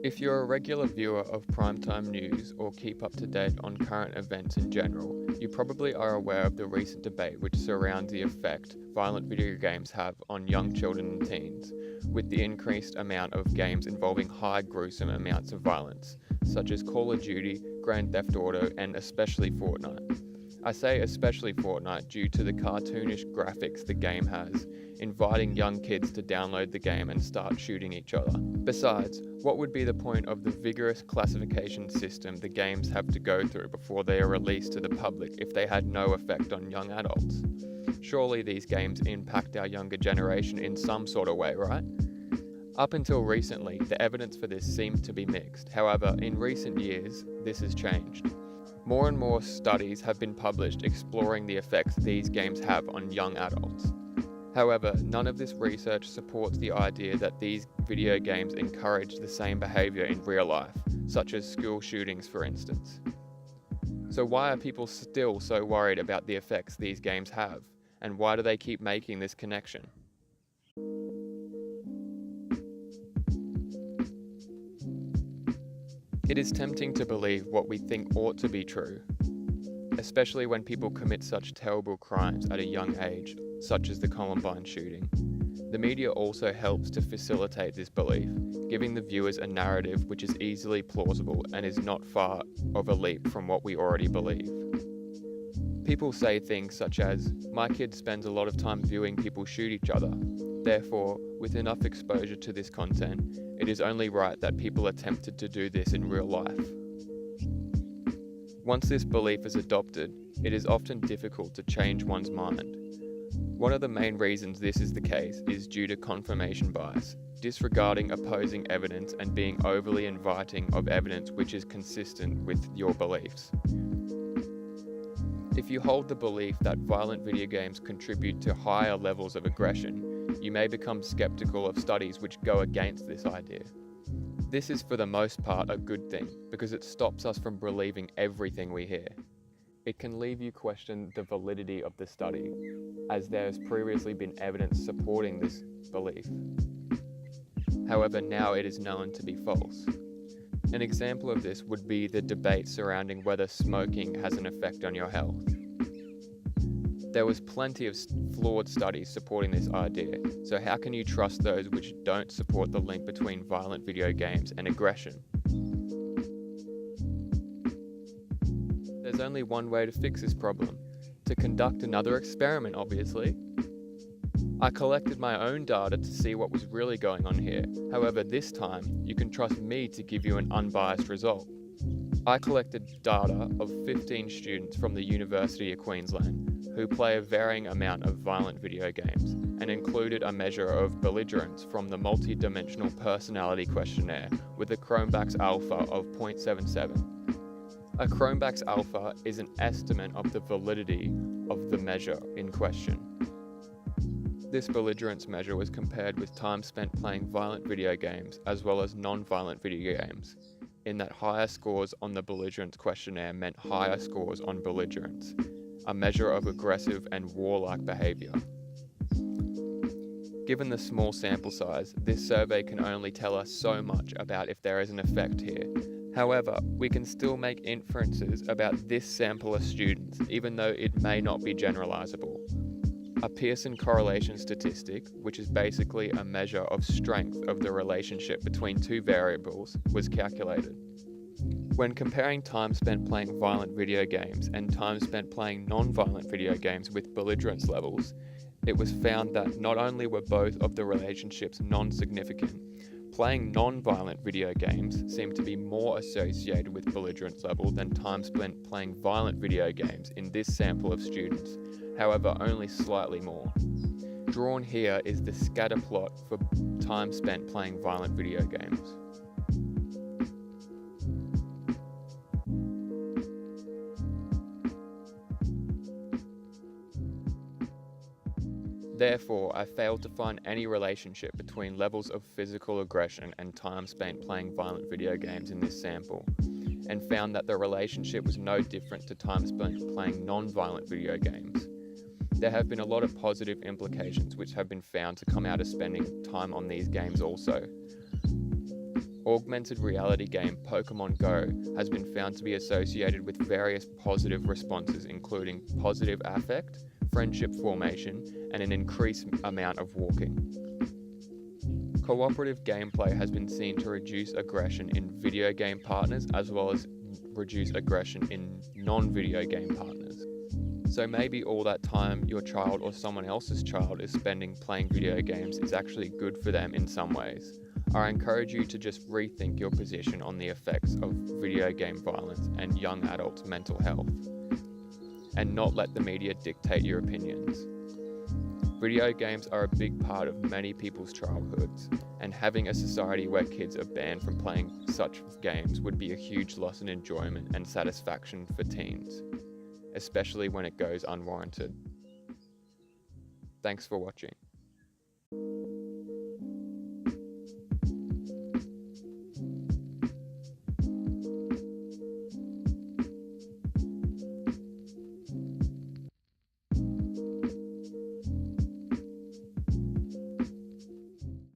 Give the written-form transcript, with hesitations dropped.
If you're a regular viewer of primetime news or keep up to date on current events in general, you probably are aware of the recent debate which surrounds the effect violent video games have on young children and teens, with the increased amount of games involving high gruesome amounts of violence, such as Call of Duty, Grand Theft Auto, and especially Fortnite. I say especially Fortnite due to the cartoonish graphics the game has, inviting young kids to download the game and start shooting each other. Besides, what would be the point of the vigorous classification system the games have to go through before they are released to the public if they had no effect on young adults? Surely these games impact our younger generation in some sort of way, right? Up until recently, the evidence for this seemed to be mixed. However, in recent years, this has changed. More and more studies have been published exploring the effects these games have on young adults. However, none of this research supports the idea that these video games encourage the same behavior in real life, such as school shootings for instance. So why are people still so worried about the effects these games have, and why do they keep making this connection? It is tempting to believe what we think ought to be true, especially when people commit such terrible crimes at a young age, such as the Columbine shooting. The media also helps to facilitate this belief, giving the viewers a narrative which is easily plausible and is not far of a leap from what we already believe. People say things such as, "My kid spends a lot of time viewing people shoot each other. Therefore, with enough exposure to this content, it is only right that people are tempted to do this in real life." Once this belief is adopted, it is often difficult to change one's mind. One of the main reasons this is the case is due to confirmation bias, disregarding opposing evidence and being overly inviting of evidence which is consistent with your beliefs. If you hold the belief that violent video games contribute to higher levels of aggression, you may become skeptical of studies which go against this idea. This is for the most part a good thing, because it stops us from believing everything we hear. It can leave you question the validity of the study, as there has previously been evidence supporting this belief. However, now it is known to be false. An example of this would be the debate surrounding whether smoking has an effect on your health. There was plenty of flawed studies supporting this idea, so how can you trust those which don't support the link between violent video games and aggression? There's only one way to fix this problem: to conduct another experiment, obviously. I collected my own data to see what was really going on here. However, this time, you can trust me to give you an unbiased result. I collected data of 15 students from the University of Queensland who play a varying amount of violent video games, and included a measure of belligerence from the multi-dimensional personality questionnaire with a Chromebax alpha of 0.77. A Chromebax alpha is an estimate of the validity of the measure in question. This belligerence measure was compared with time spent playing violent video games as well as non-violent video games, in that higher scores on the belligerence questionnaire meant higher scores on belligerence, a measure of aggressive and warlike behaviour. Given the small sample size, this survey can only tell us so much about if there is an effect here. However, we can still make inferences about this sample of students, even though it may not be generalizable. A Pearson correlation statistic, which is basically a measure of strength of the relationship between two variables, was calculated. When comparing time spent playing violent video games and time spent playing non-violent video games with belligerence levels, it was found that not only were both of the relationships non-significant, playing non-violent video games seemed to be more associated with belligerence level than time spent playing violent video games in this sample of students, however only slightly more. Drawn here is the scatter plot for time spent playing violent video games. Therefore, I failed to find any relationship between levels of physical aggression and time spent playing violent video games in this sample, and found that the relationship was no different to time spent playing non-violent video games. There have been a lot of positive implications which have been found to come out of spending time on these games also. Augmented reality game Pokemon Go has been found to be associated with various positive responses, including positive affect, friendship formation, and an increased amount of walking. Cooperative gameplay has been seen to reduce aggression in video game partners as well as reduce aggression in non-video game partners. So maybe all that time your child or someone else's child is spending playing video games is actually good for them in some ways. I encourage you to just rethink your position on the effects of video game violence and young adults' mental health, and not let the media dictate your opinions. Video games are a big part of many people's childhoods, and having a society where kids are banned from playing such games would be a huge loss in enjoyment and satisfaction for teens, especially when it goes unwarranted. Thanks for watching.